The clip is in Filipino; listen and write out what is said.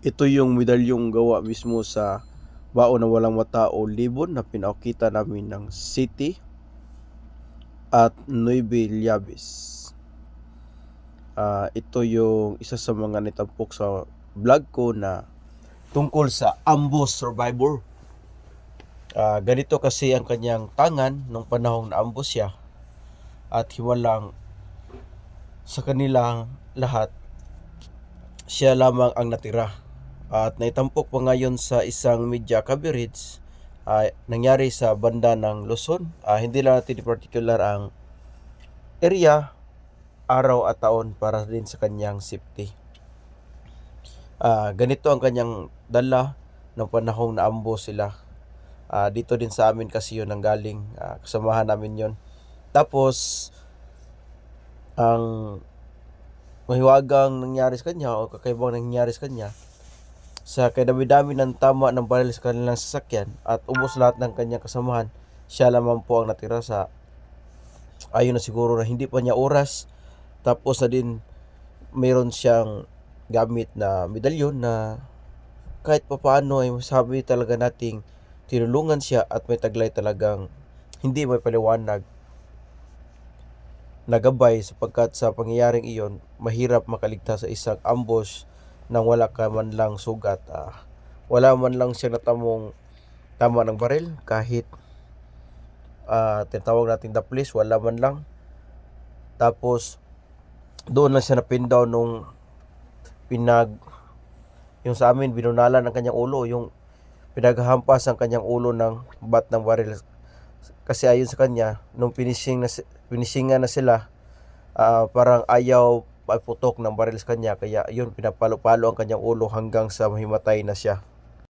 Ito yung medalyong gawa mismo sa Bao na Walang Mata o Libon na pinakita namin ng City at Nueve Llaves. Ito yung isa sa mga nitampok sa vlog ko na tungkol sa ambush survivor. Ganito kasi ang kanyang tangan nung panahong na-ambush siya at hiwalang sa kanilang lahat siya lamang ang natira. At naitampok pa ngayon sa isang media coverage nangyari sa banda ng Luzon. Hindi lang natin particular ang area, araw at taon para din sa kanyang safety. Ganito ang kanyang dala ng panahong naambush sila. Dito din sa amin kasi yun ang galing. Kasamahan namin yun. Tapos, ang mahiwagang nangyari sa kanya o kakaibang nangyari sa kanya, sa kadami-dami ng tama ng baril sa kanilang sasakyan at ubos lahat ng kanyang kasamahan, siya lamang po ang natira sa ayon na siguro na hindi pa niya oras. Tapos na din mayroon siyang gamit na medalyon na kahit papaano ay masabi talaga nating tinulungan siya at may taglay talagang hindi may paliwanag na gabay, sapagkat sa pangyayaring iyon mahirap makaligtas sa isang ambush nang wala ka man lang sugat. Wala man lang siya natamong tama ng baril, kahit tinatawag natin the police, wala man lang. Tapos doon lang siya napindaw nung yung sa amin binunalan ng kanyang ulo, yung pinaghahampas ang kanyang ulo ng bat ng baril. Kasi ayon sa kanya, nung finishingan na sila, parang ayaw putok ng baril sa kanya, kaya yun pinapalo-palo ang kanyang ulo hanggang sa mahimatay na siya.